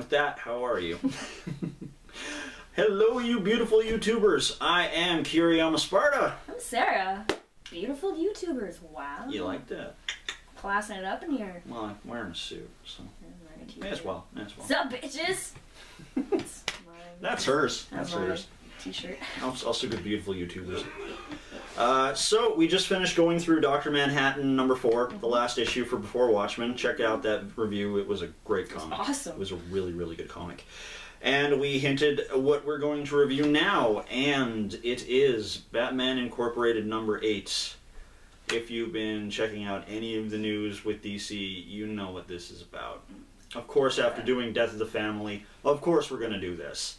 with that, how are you? Hello, you beautiful YouTubers. I am Kiriyama Sparta. I'm Sarah. Beautiful YouTubers. Wow. You like that? Classing it up in here. Well, I'm wearing a suit, so may as well. May as well. Sup, bitches? That's hers. That's hers. T-shirt. Also good, beautiful YouTubers. So we just finished going through Dr. Manhattan #4, the last issue for Before Watchmen. Check out that review. It was a great comic. Awesome. It was a really, really good comic. And we hinted what we're going to review now, and it is Batman Incorporated #8. If you've been checking out any of the news with DC, you know what this is about. Of course, after doing Death of the Family, of course we're going to do this.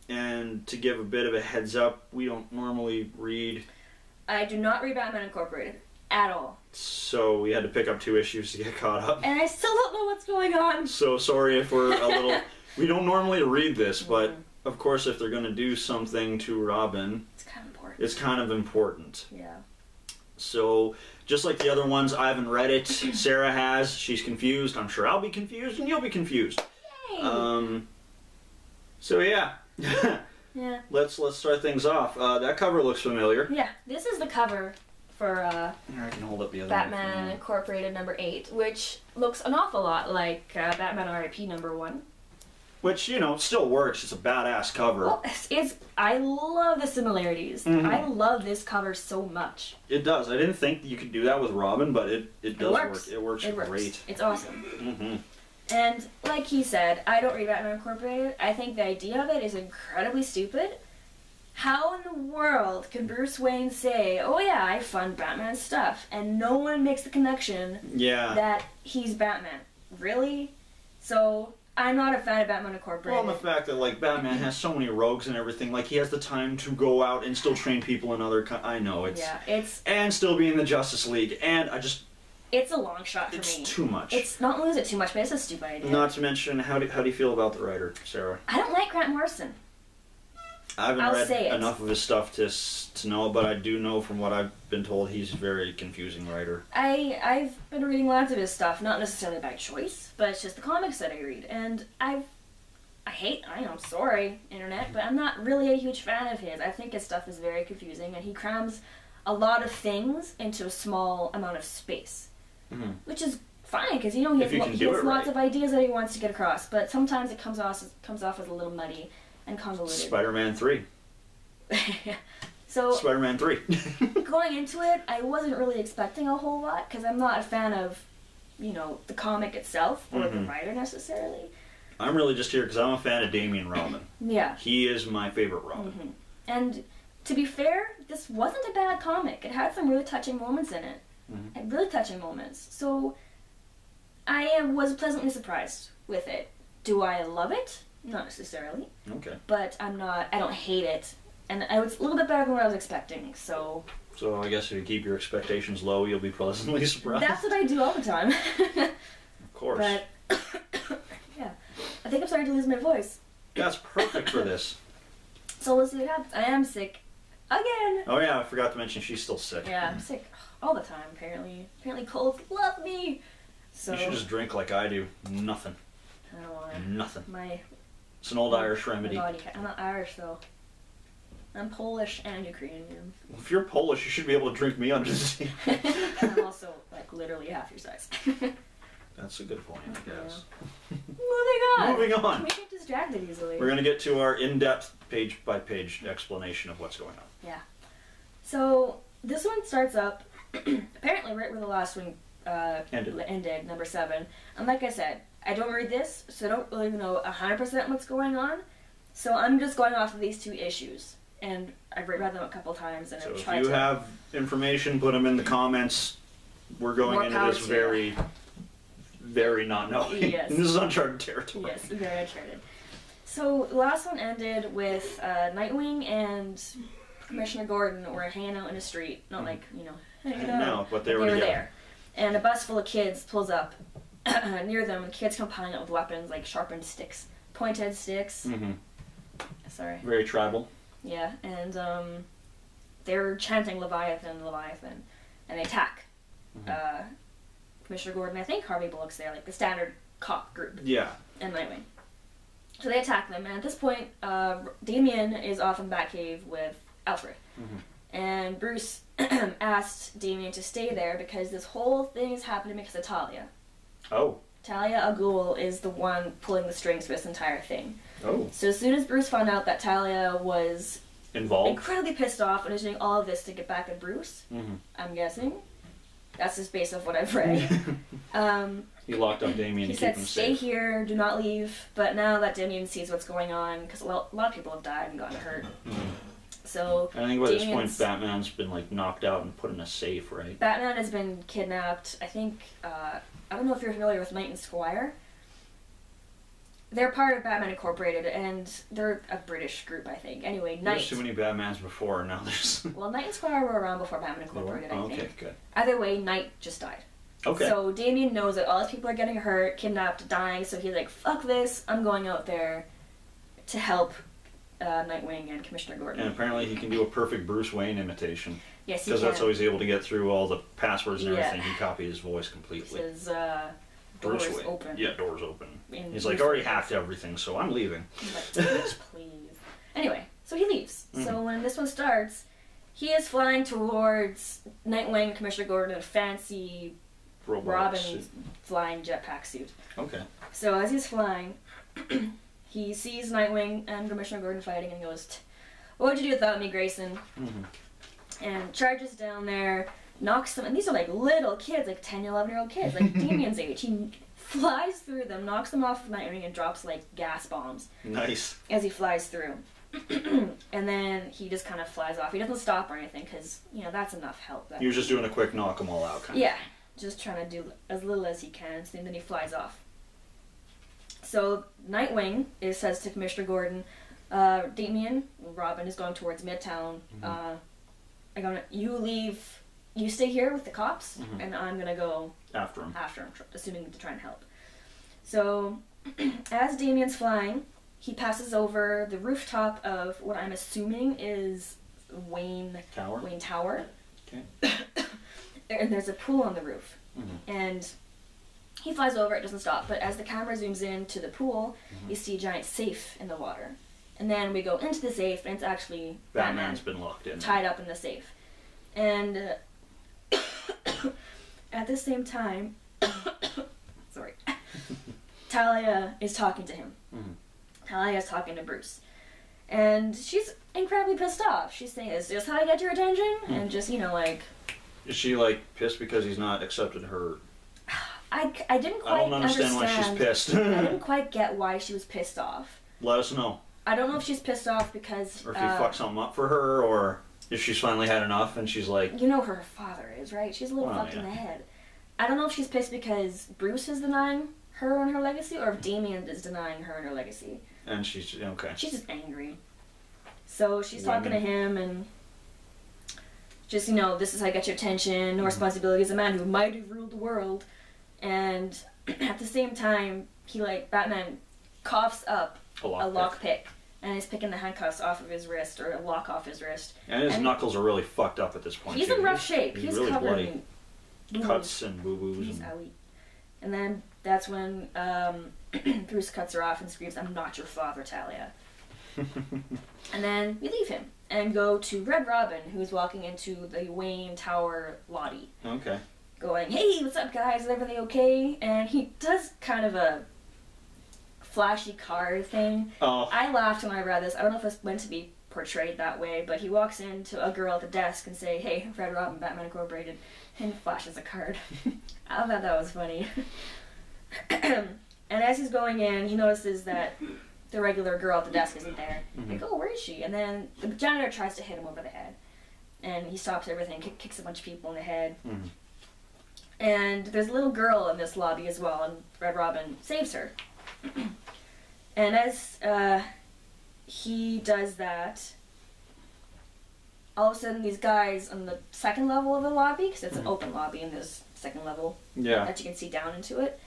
And to give a bit of a heads up, we don't normally read. I do not read Batman Incorporated at all. So we had to pick up 2 issues to get caught up. And I still don't know what's going on. So sorry if we're a little... We don't normally read this, but of course if they're going to do something to Robin... It's kind of important. It's kind of important. Yeah. So, just like the other ones, I haven't read it. Sarah has. She's confused. I'm sure I'll be confused, and you'll be confused. Yay! So yeah. Yeah. Let's start things off. That cover looks familiar. Yeah, this is the cover for Here, I can hold up the other Batman Incorporated #8, which looks an awful lot like Batman R.I.P. #1. Which, you know, still works. It's a badass cover. Well, I love the similarities. I love this cover so much. It does. I didn't think you could do that with Robin, but it does work. It works great. It's awesome. And like he said, I don't read Batman Incorporated. I think the idea of it is incredibly stupid. How in the world can Bruce Wayne say, oh yeah, I fund Batman stuff, and no one makes the connection that he's Batman? Really? So... I'm not a fan of Batman Incorporated. Well, and the fact that, like, Batman has so many rogues and everything, like, he has the time to go out and still train people in other... I know, it's... Yeah, it's... And still be in the Justice League, and I just... It's a long shot for me. It's too much. It's not only is it too much, but it's a stupid idea. Not to mention, how do you feel about the writer, Sarah? I don't like Grant Morrison. I haven't read enough of his stuff to know, but I do know from what I've been told he's a very confusing writer. I've been reading lots of his stuff, not necessarily by choice, but it's just the comics that I read, and I'm sorry, Internet, but I'm not really a huge fan of his. I think his stuff is very confusing, and he crams a lot of things into a small amount of space, which is fine, because you know he has lots of ideas that he wants to get across, but sometimes it comes off as a little muddy and convoluted. Spider-Man 3. So Spider-Man 3. Going into it, I wasn't really expecting a whole lot, because I'm not a fan of, you know, the comic itself, or the writer necessarily. I'm really just here because I'm a fan of Damian Wayne. Yeah. He is my favorite Robin. And to be fair, this wasn't a bad comic. It had some really touching moments in it. Really touching moments. So I was pleasantly surprised with it. Do I love it? Not necessarily. Okay. But I don't hate it. And it was a little bit better than what I was expecting, so... So I guess if you keep your expectations low, you'll be pleasantly surprised. That's what I do all the time. Of course. But, yeah. I think I'm starting to lose my voice. That's perfect for this. So we'll see what happens. I am sick. Again! Oh yeah, I forgot to mention she's still sick. Yeah, I'm sick all the time, apparently. Apparently colds love me! So... You should just drink like I do. Nothing. I don't want to. Nothing. My... It's an old Irish remedy. I'm not Irish, though. I'm Polish and Ukrainian. If you're Polish, you should be able to drink me under the sea. I'm also, like, literally half your size. That's a good point, I guess. Yeah. Moving on! Moving on! We get distracted easily. We're going to get to our in-depth, page-by-page explanation of what's going on. Yeah. So, this one starts up, apparently right where the last one ended, #7. And like I said, I don't read this, so I don't really know 100% what's going on. So I'm just going off of these 2 issues. And I've read them a couple times, and so I've tried to... if you have information, put them in the comments. We're going into this very, very not knowing. Yes. This is uncharted territory. Yes, very uncharted. So the last one ended with Nightwing and Commissioner Gordon were hanging out in a street. Not like, you know, hanging out. No, but they were together. there. And a bus full of kids pulls up near them, and kids come piling up with weapons like sharpened sticks. Pointed sticks. Sorry. Very tribal. Yeah, and they're chanting Leviathan, Leviathan, and they attack. Commissioner Gordon, I think Harvey Bullock's there, like the standard cop group. Yeah. And Nightwing. So they attack them, and at this point, Damian is off in Batcave with Alfred. And Bruce asked Damian to stay there because this whole thing is happening because of Talia. Oh. Talia al Ghul is the one pulling the strings for this entire thing. Oh. So as soon as Bruce found out that Talia was involved, incredibly pissed off and is doing all of this to get back at Bruce, I'm guessing. That's just based off what I've read. He locked up Damian he to said, keep him stay safe. here, do not leave. But now that Damian sees what's going on, because a lot of people have died and gotten hurt. So I think by this point, Batman's been like knocked out and put in a safe, right? Batman has been kidnapped. I think, I don't know if you're familiar with Knight and Squire. They're part of Batman Incorporated, and they're a British group, I think. Anyway, Knight... There's too many Batmans before, now there's... Well, Knight and Squire were around before Batman Incorporated, I think. Okay, good. Either way, Knight just died. Okay. So Damian knows that all his people are getting hurt, kidnapped, dying, so he's like, fuck this, I'm going out there to help Nightwing and Commissioner Gordon. And apparently he can do a perfect Bruce Wayne imitation. Yes, he can. Because that's how he's able to get through all the passwords and Yeah. everything. He copied his voice completely. He says, doors open. Yeah, doors open. He's Bruce like, already Wayne. hacked everything, so I'm leaving. He's like, please. Anyway, so he leaves. So when this one starts, he is flying towards Nightwing, Commissioner Gordon, in a fancy Robin flying jetpack suit. Okay. So as he's flying, he sees Nightwing and Commissioner Gordon fighting and he goes, what would you do without me, Grayson? And charges down there, knocks them, and these are like little kids, like 10, 11-year-old kids, like Damian's age. He flies through them, knocks them off of Nightwing, and drops like gas bombs. Nice. As he flies through. And then he just kind of flies off. He doesn't stop or anything because, you know, that's enough help. He was just doing a quick knock them all out kind of. Yeah, just trying to do as little as he can, and then he flies off. So Nightwing says to Commissioner Gordon, Damian, Robin is going towards Midtown. You stay here with the cops, and I'm gonna go after him, assuming to try and help. So, as Damian's flying, he passes over the rooftop of what I'm assuming is Wayne Tower. Okay. And there's a pool on the roof, and he flies over. It doesn't stop, but as the camera zooms in to the pool, you see a giant safe in the water. And then we go into the safe, and it's actually Batman's been locked in, tied up in the safe. And at the same time, sorry, Talia is talking to him. Talia is talking to Bruce. And she's incredibly pissed off. She's saying, is this how I get your attention? And just, you know, like... Is she, like, pissed because he's not accepted her... I didn't quite don't understand why she's pissed. I didn't quite get why she was pissed off. Let us know. I don't know if she's pissed off because... Or if he fucked something up for her, or if she's finally had enough and she's like... You know who her father is, right? She's a little fucked in the head. I don't know if she's pissed because Bruce is denying her and her legacy, or if Damian is denying her and her legacy. And she's... okay. She's just angry. So she's talking to him and... Just, you know, this is how I get your attention, no responsibility as a man who might have ruled the world. And at the same time, Batman coughs up a lockpick. And he's picking the handcuffs off of his wrist, or a lock off his wrist. And his knuckles are really fucked up at this point. He's in rough shape. He's really covered bloody. In cuts and boo-boos. He's out. And then that's when Bruce cuts her off and screams, "I'm not your father, Talia." And then we leave him and go to Red Robin, who's walking into the Wayne Tower lobby. Okay. Going, "Hey, what's up, guys? Is everything okay?" And he does kind of a flashy car thing. Oh. I laughed when I read this. I don't know if it's meant to be portrayed that way, but he walks into a girl at the desk and say, "Hey, Red Robin, Batman Incorporated," and flashes a card. I thought that was funny. And as he's going in, he notices that the regular girl at the desk isn't there. Like, oh, where is she? And then the janitor tries to hit him over the head. And he stops everything, kicks a bunch of people in the head. And there's a little girl in this lobby as well, and Red Robin saves her. And as he does that, all of a sudden these guys on the second level of the lobby, because it's an open lobby in this second level that you can see down into it,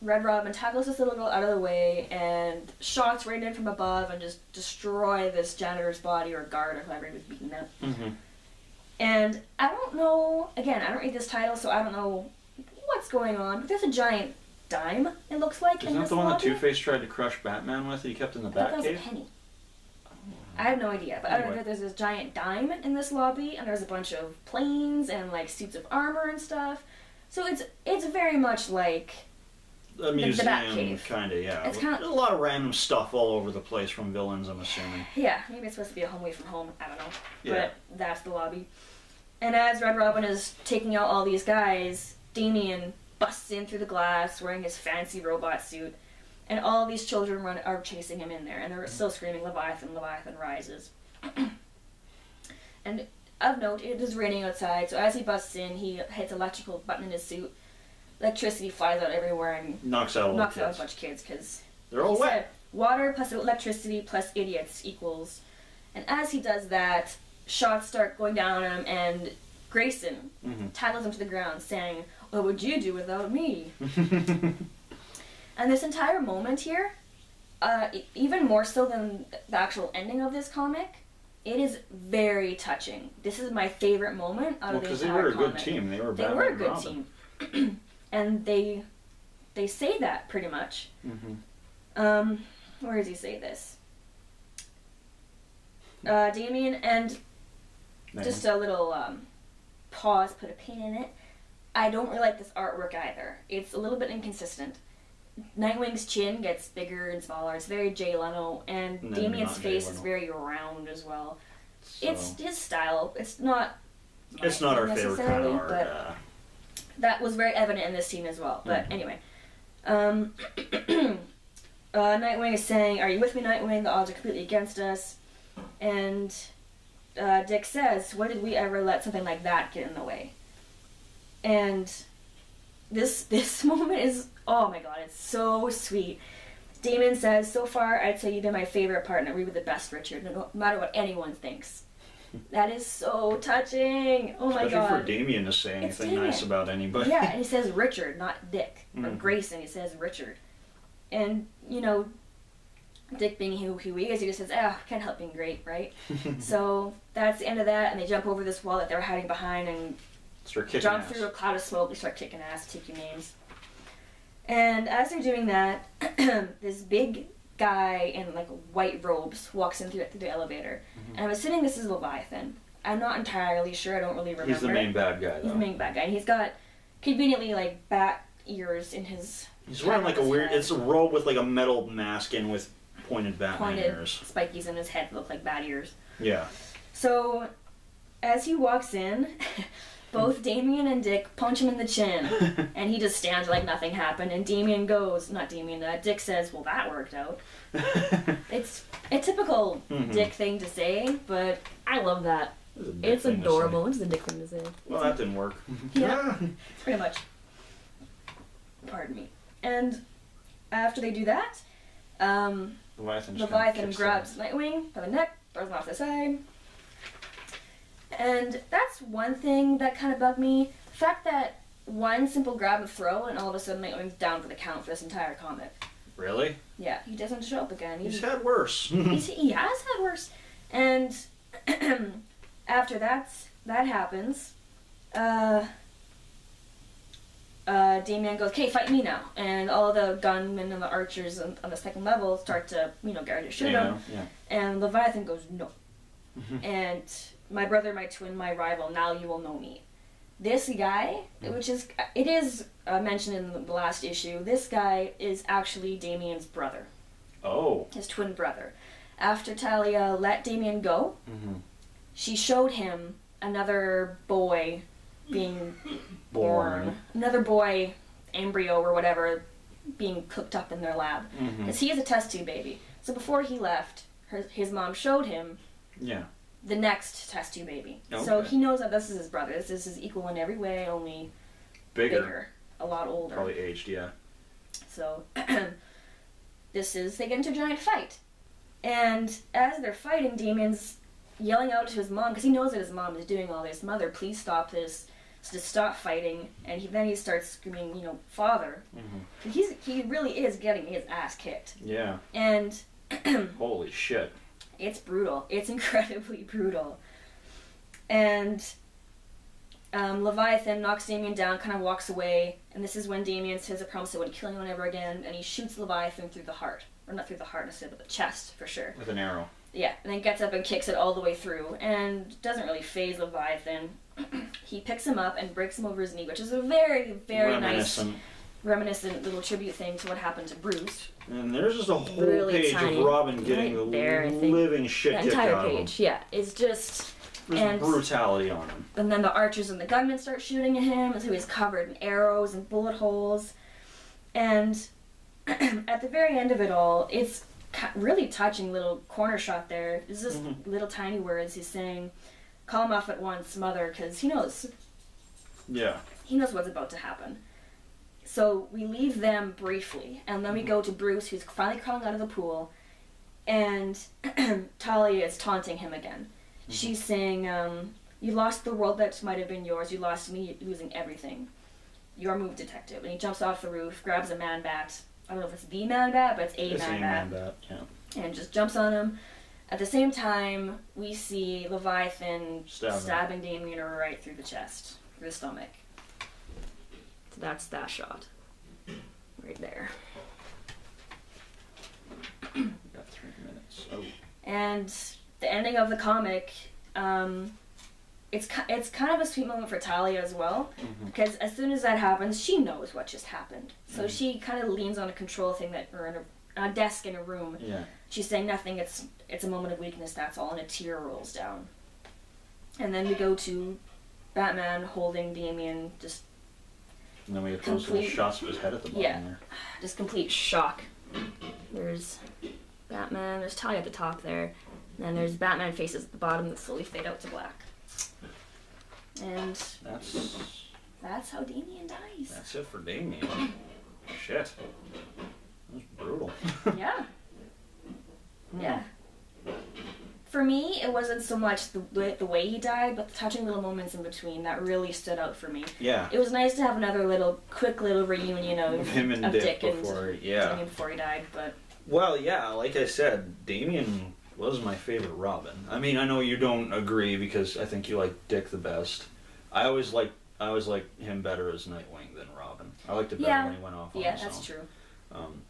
Red Robin tackles this little girl out of the way and shots right in from above and just destroy this janitor's body or guard or whoever he was beating up. And I don't know, again, I don't read this title, so I don't know what's going on, but there's a giant dime, it looks like, Isn't that the one that Two-Face tried to crush Batman with that he kept in the Batcave? That was a penny. I have no idea, but anyway. I don't know, there's this giant dime in this lobby, and there's a bunch of planes and like suits of armor and stuff. So it's very much like a museum, kind of, yeah. It's kind of, there's a lot of random stuff all over the place from villains, I'm assuming. Yeah, maybe it's supposed to be a home away from home. I don't know, yeah. But that's the lobby. And as Red Robin is taking out all these guys, Damian busts in through the glass wearing his fancy robot suit. And all these children are chasing him in there, and they're still screaming, Leviathan, Leviathan rises. And of note, it is raining outside, so as he busts in, he hits an electrical button in his suit. Electricity flies out everywhere and knocks out a bunch of kids, because they're all wet. Water plus electricity plus idiots equals. And as he does that, shots start going down on him, and Grayson tackles him to the ground, saying, "What would you do without me?" And this entire moment here, even more so than the actual ending of this comic, it is very touching. This is my favorite moment out of the entire comic. Because they were a good team. They were Batman and Robin. They were a good team. And they say that, pretty much. Where does he say this? Damian, and just a little pause, put a pin in it. I don't really like this artwork either. It's a little bit inconsistent. Nightwing's chin gets bigger and smaller. It's very Jay Leno, and Damian's face is very round as well. So, it's his style. It's not our favorite kind of art. But that was very evident in this scene as well. But anyway, Nightwing is saying, "Are you with me, Nightwing? The odds are completely against us." And Dick says, "When did we ever let something like that get in the way?" And this moment is, oh my god, it's so sweet. Damon says, "So far, I'd say you've been my favorite partner. We were the best, Richard, no matter what anyone thinks." That is so touching. Oh my god. Especially for Damian to say anything nice about anybody. Yeah, and he says Richard, not Dick. Or Grayson, he says Richard. And, you know, Dick being who he is, he just says, can't help being great, right? So that's the end of that, and they jump over this wall that they're hiding behind and jump through a cloud of smoke. They start kicking ass, taking names. And as they're doing that, this big guy in like white robes walks in through the elevator. And I'm assuming this is Leviathan. I'm not entirely sure. I don't really remember. He's the main bad guy, though. He's the main bad guy. And he's got conveniently like bat ears in his... He's wearing like a weird... It's a robe with like a metal mask in with pointed Batman ears. Spikies in his head that look like bat ears. Yeah. So, as he walks in... Both Damian and Dick punch him in the chin, and he just stands like nothing happened, and Dick says, "Well, that worked out." It's a typical Dick thing to say, but I love that. It's adorable. It's a Dick thing to say. Well, that didn't work. Yeah, pretty much. Pardon me. And after they do that, Leviathan grabs Nightwing by the neck, throws him off the side. And that's one thing that kind of bugged me. The fact that one simple grab and throw, and all of a sudden Nightwing's down for the count for this entire comic. Really? Yeah, he doesn't show up again. He's had worse. He has had worse. And after that happens, Damian goes, "Okay, fight me now." And all the gunmen and the archers on the second level start to, get ready to shoot him. Yeah. And Leviathan goes, "No." And... "My brother, my twin, my rival, now you will know me." This guy, it is mentioned in the last issue, this guy is actually Damian's brother. Oh. His twin brother. After Talia let Damian go, she showed him another boy being born. Another boy, embryo or whatever, being cooked up in their lab. Because he is a test tube baby. So before he left, his mom showed him the next test tube baby. Okay. So he knows that this is his brother. This is his equal in every way, only bigger. A lot older. Probably aged, yeah. So, they get into a giant fight. And as they're fighting, Damian's yelling out to his mom, because he knows that his mom is doing all this. "Mother, please stop this. Just stop fighting." And then he starts screaming, "Father." He really is getting his ass kicked. Yeah. And... Holy shit. It's brutal. It's incredibly brutal. And Leviathan knocks Damian down, kind of walks away, and this is when Damian says a promise that wouldn't kill anyone ever again, and he shoots Leviathan through the heart. Or not through the heart necessarily, but the chest, for sure. With an arrow. Yeah, and then gets up and kicks it all the way through, and doesn't really faze Leviathan. He picks him up and breaks him over his knee, which is a very, very nice, reminiscent little tribute thing to what happened to Bruce. And there's just a whole page of Robin getting the living shit kicked out of him. The entire page, yeah. It's just... There's brutality on him. And then the archers and the gunmen start shooting at him, so he's covered in arrows and bullet holes. And at the very end of it all, it's really touching little corner shot there. It's just little tiny words. He's saying, call him off at once, mother, because he knows. Yeah. He knows what's about to happen. So we leave them briefly, and then we go to Bruce, who's finally crawling out of the pool, and Talia is taunting him again. She's saying, you lost the world that might have been yours, you lost me, losing everything. Your move, detective. And he jumps off the roof, grabs a man bat. I don't know if it's the man bat, but it's a man bat. Yeah. And just jumps on him. At the same time, we see Leviathan stabbing Damian right through the chest, through the stomach. So that's that shot. Right there. We got 3 minutes. Oh. And the ending of the comic, it's kind of a sweet moment for Talia as well, because as soon as that happens, she knows what just happened. So she kind of leans on a control thing or in a desk in a room. Yeah. She's saying nothing. It's a moment of weakness. That's all, and a tear rolls down. And then we go to Batman holding Damian, just. And then we have those little shots of his head at the bottom there. Just complete shock. There's Batman. There's Talia at the top there. And then there's Batman faces at the bottom that slowly fade out to black. And that's how Damian dies. That's it for Damian. Shit. That was brutal. Yeah. Yeah. For me, it wasn't so much the way he died, but the touching little moments in between that really stood out for me. Yeah. It was nice to have another quick little reunion of him and Dick before he died, but. Well, yeah, like I said, Damian was my favorite Robin. I mean, I know you don't agree because I think you like Dick the best. I always like him better as Nightwing than Robin. I liked it better when he went off on him. Yeah, that's true.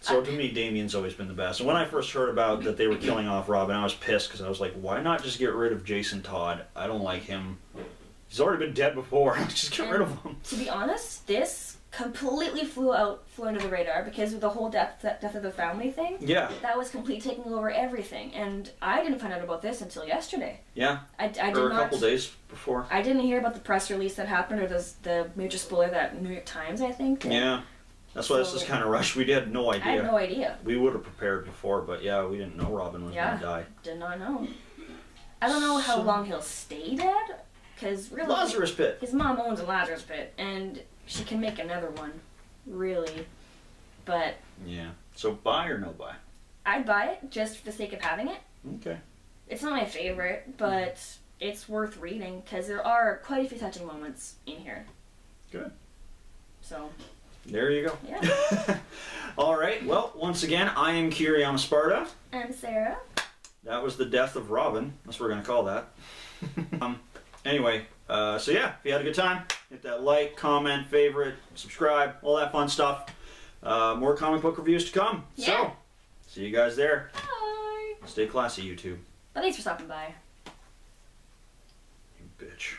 So to me, Damian's always been the best. And when I first heard about that they were killing off Robin, I was pissed because I was like, why not just get rid of Jason Todd? I don't like him. He's already been dead before. Just get rid of him. To be honest, this completely flew under the radar because of the whole death of the family thing. Yeah. That was completely taking over everything, and I didn't find out about this until yesterday. Yeah. I did or a not, couple days before. I didn't hear about the press release that happened or the major spoiler that New York Times, I think. Yeah. That's why this is kind of rushed. We had no idea. I had no idea. We would have prepared before, but yeah, we didn't know Robin was going to die. Did not know. I don't know how long he'll stay dead, because really, Lazarus Pit. His mom owns a Lazarus Pit, and she can make another one, really. But yeah. So buy or no buy? I'd buy it just for the sake of having it. Okay. It's not my favorite, but it's worth reading because there are quite a few touching moments in here. Good. So. There you go. Yeah. All right. Well, once again, I am Kiriyama Sparta. I'm Sarah. That was the death of Robin. That's what we're going to call that. Anyway, so yeah, if you had a good time, hit that like, comment, favorite, subscribe, all that fun stuff. More comic book reviews to come. Yeah. So, see you guys there. Bye. Stay classy, YouTube. But thanks for stopping by. You bitch.